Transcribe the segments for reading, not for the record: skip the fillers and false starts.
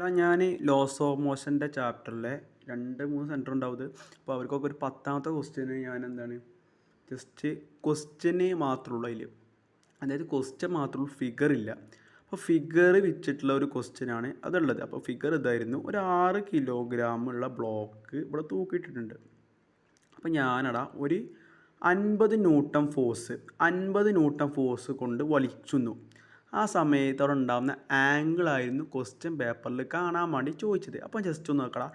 എടാ ഞാൻ loss of മോഷൻ്റെ ചാപ്റ്ററിലെ 2-3 centre ഉണ്ടാവും ഇത്. അപ്പോൾ അവർക്കൊക്കെ ഒരു 10ാമത്തെ ക്വസ്റ്റ്യന് ഞാൻ എന്താണ് ജസ്റ്റ് ക്വസ്റ്റ്യന് മാത്രമേ ഉള്ളൂ അതിൽ. അതായത് ക്വസ്റ്റ്യൻ മാത്രമേ ഉള്ളൂ, ഫിഗർ ഇല്ല. അപ്പോൾ ഫിഗർ വെച്ചിട്ടുള്ള ഒരു ക്വസ്റ്റ്യനാണ് അതുള്ളത്. അപ്പോൾ ഫിഗർ ഇതായിരുന്നു, ഒരു 6 കിലോഗ്രാം ഉള്ള ബ്ലോക്ക് ഇവിടെ തൂക്കിയിട്ടിട്ടുണ്ട്. അപ്പോൾ ഞാനടാ ഒരു 50 ന്യൂട്ടൺ ഫോഴ്സ് കൊണ്ട് വലിച്ചുന്നു. ആ സമയത്ത് അവിടെ ഉണ്ടാകുന്ന ആംഗിളായിരുന്നു ക്വസ്റ്റ്യൻ പേപ്പറിൽ കാണാൻ വേണ്ടി ചോദിച്ചത്. അപ്പോൾ ജസ്റ്റ് ഒന്ന് നോക്കടാ,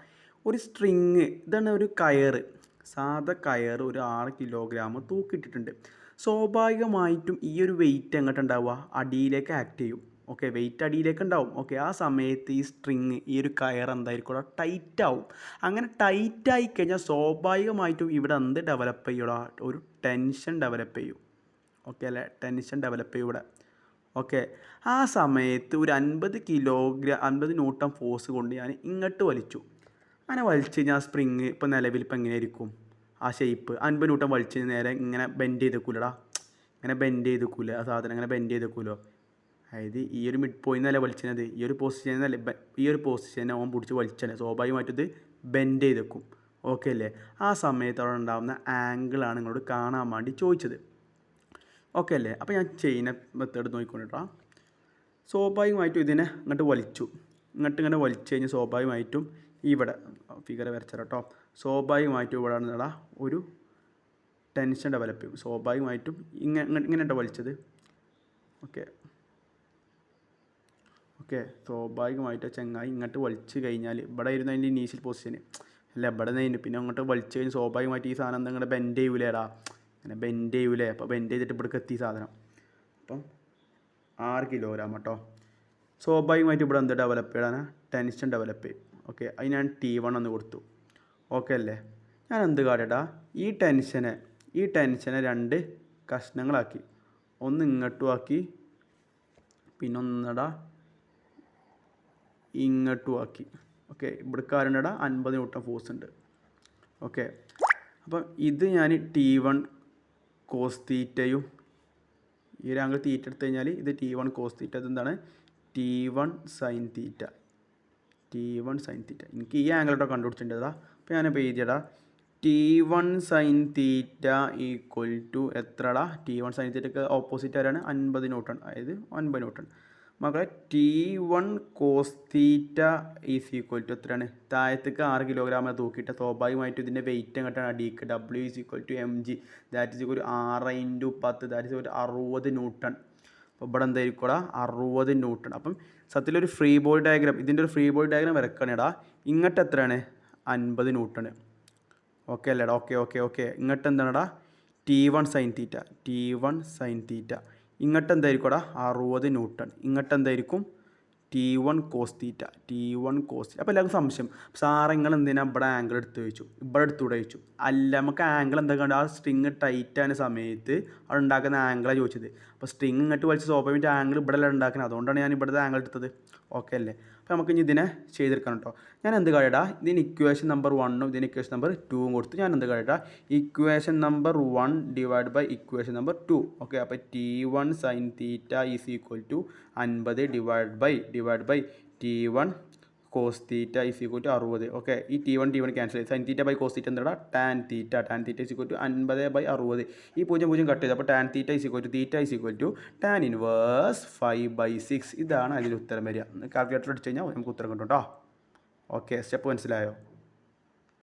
ഒരു സ്ട്രിങ്, ഇതാണ് ഒരു കയറ്, സാധാ കയറ് ഒരു 6 കിലോഗ്രാം തൂക്കിയിട്ടിട്ടുണ്ട്. സ്വാഭാവികമായിട്ടും ഈ ഒരു വെയിറ്റ് എങ്ങോട്ട് ഉണ്ടാവുക, അടിയിലേക്ക് ആക്ട് ചെയ്യും. ഓക്കെ, വെയിറ്റ് അടിയിലേക്ക് ഉണ്ടാവും. ഓക്കെ, ആ സമയത്ത് ഈ സ്ട്രിങ്, ഈ ഒരു കയർ എന്തായിരിക്കും, ടൈറ്റ് ആവും. അങ്ങനെ ടൈറ്റ് ആയി കഴിഞ്ഞാൽ സ്വാഭാവികമായിട്ടും ഇവിടെ എന്ത് ഡെവലപ്പ് ചെയ്യൂടാ, ഒരു ടെൻഷൻ ഡെവലപ്പ് ചെയ്യും. ഓക്കെ അല്ലേ, ടെൻഷൻ ഡെവലപ്പ് ചെയ്യും ഇവിടെ. ഓക്കെ, ആ സമയത്ത് ഒരു 50 ന്യൂട്ടൺ ഫോഴ്സ് കൊണ്ട് ഞാൻ ഇങ്ങോട്ട് വലിച്ചു. അങ്ങനെ വലിച്ച് കഴിഞ്ഞാൽ സ്പ്രിങ് ഇപ്പോൾ നിലവിൽ ഇപ്പം എങ്ങനെയായിരിക്കും, ആ ഷേപ്പ് 50 ന്യൂട്ടൺ വലിച്ച് നേരെ ഇങ്ങനെ ബെൻഡ് ചെയ്തേക്കൂലടാ, ഇങ്ങനെ ബെൻഡ് ചെയ്തേക്കൂല, ആ സാധനം ഇങ്ങനെ ബെൻഡ് ചെയ്തേക്കൂലോ. അതായത് ഈ ഒരു മിഡ് പോയിന്റ് അല്ല വലിച്ചത്, ഈ ഒരു പൊസിഷനെ ഓൻ പിടിച്ച് വലിച്ചല്ലേ, സ്വാഭാവികമായിട്ടും ഇത് ബെൻഡ് ചെയ്തേക്കും. ഓക്കെ അല്ലേ, ആ സമയത്ത് അവിടെ ഉണ്ടാകുന്ന ആംഗിളാണ് നിങ്ങളോട് കാണാൻ വേണ്ടി ചോദിച്ചത്. ഓക്കെ അല്ലേ, അപ്പോൾ ഞാൻ ചെയ്യുന്ന മെത്തേഡ് നോക്കിക്കൊണ്ടിട്ടാ. സ്വാഭാവികമായിട്ടും ഇതിനെ ഇങ്ങോട്ട് വലിച്ചു, ഇങ്ങനെ വലിച്ചു കഴിഞ്ഞാൽ സ്വാഭാവികമായിട്ടും ഇവിടെ ഫിഗർ വരച്ചാൽ കേട്ടോ, സ്വാഭാവികമായിട്ടും ഇവിടെ നിന്നുള്ള ഒരു ടെൻഷൻ ഡെവലപ്പ് ചെയ്യും. സ്വാഭാവികമായിട്ടും ഇങ്ങനെ വലിച്ചത്. ഓക്കെ, സ്വാഭാവികമായിട്ട് ചങ്ങായി ഇങ്ങോട്ട് വലിച്ചു കഴിഞ്ഞാൽ ഇവിടെ ഇരുന്ന് അതിൻ്റെ ഇനീഷ്യൽ പൊസിഷന് അല്ല, ഇവിടെ നിന്ന് പിന്നെ അങ്ങോട്ട് വലിച്ചു കഴിഞ്ഞാൽ സ്വാഭാവികമായിട്ട് ഈ സാധനം നിങ്ങളുടെ ബെൻഡ് ചെയ്യൂലേടാ, അങ്ങനെ ബെൻഡ് ചെയ്യൂലേ. അപ്പോൾ ബെൻഡ് ചെയ്തിട്ട് ഇവിടേക്ക് എത്തി സാധനം. അപ്പം 6 കിലോഗ്രാം കേട്ടോ. സ്വാഭാവികമായിട്ട് ഇവിടെ എന്ത് ഡെവലപ്പ് ചെയ്യണം, ടെൻഷൻ ഡെവലപ്പ് ചെയ്യും. ഓക്കെ, അത് ഞാൻ T1 എന്ന് കൊടുത്തു. ഓക്കെ അല്ലേ, ഞാൻ എന്ത് കാട്ടിട്ടാ, ഈ ടെൻഷനെ 2 കഷ്ണങ്ങളാക്കി, ഒന്ന് ഇങ്ങോട്ടും ആക്കി, പിന്നെ ഒന്നടാ ഇങ്ങോട്ടും ആക്കി. ഓക്കെ, ഇവിടെ കാരണടാ 50 ന്യൂട്ടൺ ഫോഴ്സ് ഉണ്ട്. ഓക്കെ, അപ്പം ഇത് ഞാൻ T1 കോസ് തീറ്റയും, ഈ ഒരു ആംഗിൾ തീറ്റ എടുത്തു കഴിഞ്ഞാൽ ഇത് T1 കോസ് തീറ്റ, ഇതെന്താണ് T1 സൈൻ തീറ്റ. എനിക്ക് ഈ ആംഗിളോട്ടോ കണ്ടുപിടിച്ചിട്ടുണ്ടതാ. അപ്പോൾ ഞാനിപ്പോൾ എഴുതിയടാ T1 sine theta equal to എത്രടാ, T1 സൈൻ തീറ്റയ്ക്ക് ഓപ്പോസിറ്റ് ആരാണ്, 50 ന്യൂട്ടൺ, അതായത് 9 ന്യൂട്ടൺ. മക്കളെ T1 cos theta is equal to എത്രയാണ്, താഴത്തേക്ക് 6 കിലോഗ്രാം തൂക്കിയിട്ട് സ്വാഭാവികമായിട്ടും ഇതിൻ്റെ വെയിറ്റ് എങ്ങോട്ടാണ്, അടിക്ക് W is equal to mg, that is equal 6 × 10, that is equal 60 newton. അപ്പോൾ ഇവിടെ എന്തായിരിക്കും 60 ന്യൂട്ടൺ. അപ്പം സത്യത്തിലൊരു ഫ്രീ ബോഡി ഡയഗ്രാം, ഇതിൻ്റെ ഒരു ഫ്രീ ബോഡി ഡയഗ്രാം വരക്കണേടാ. ഇങ്ങോട്ട് എത്രയാണ്, 50 ന്യൂട്ടൺ. ഓക്കെ അല്ലേടാ, ഓക്കെ. ഇങ്ങോട്ട് എന്താണെടാ, T1 സൈൻ തീറ്റ. ഇങ്ങോട്ട് എന്തായിരിക്കും 60 ന്യൂട്ടൺ. ഇങ്ങോട്ട് എന്തായിരിക്കും T1 കോസ് തീറ്റ. അപ്പോൾ എല്ലാവർക്കും സംശയം, സാറ് നിങ്ങൾ എന്തിനാ ഇവിടെ ആംഗിൾ എടുത്ത് ചോദിച്ചു, ഇവിടെ എടുത്തുകൂടെ ചോദിച്ചു. അല്ല, നമുക്ക് ആംഗിൾ എന്താ കണ്ടു, ആ സ്ട്രിങ് ടൈറ്റ് ആയ സമയത്ത് അവിടെ ഉണ്ടാക്കുന്ന ആംഗിളാണ് ചോദിച്ചത്. അപ്പോൾ സ്ട്രിങ് ഇങ്ങോട്ട് വലിച്ച് സ്വാഭാവികമായിട്ട് ആംഗിൾ ഇവിടെ അല്ല ഉണ്ടാക്കുന്നത്, അതുകൊണ്ടാണ് ഞാൻ ഇവിടുത്തെ ആംഗിൾ എടുത്തത്. ഓക്കെ അല്ലേ, അപ്പോൾ നമുക്ക് ഇനി ഇതിനെ ചെയ്തെടുക്കണം കേട്ടോ. ഞാൻ എന്ത് കഴിയടാ, ഇതിന് ഇക്വേഷൻ നമ്പർ 1ഉം ഇതിന് ഇക്വേഷൻ നമ്പർ 2ഉം കൊടുത്ത് ഞാൻ എന്ത് കഴിയടാ, equation number 1 divide by equation number 2. Okay, അപ്പോൾ T1 sine theta is equal to 50 divide by T1 cos theta is equal to 60. Okay, ഈ T1 ക്യാൻസൽ ചെയ്ത് sine theta by cos theta എന്താ, tan theta is equal to 50/60. ഈ 0 cut ചെയ്ത്, അപ്പോൾ tan theta is equal to tan inverse 5/6. ഇതാണ് അതിൽ ഉത്തരം വരിക. കാൽക്കുലേറ്റർ അടിച്ച് കഴിഞ്ഞാൽ നമുക്ക് ഉത്തരം കിട്ടും കേട്ടോ. ഓക്കെ, സ്റ്റെപ്പ് മനസ്സിലായോ?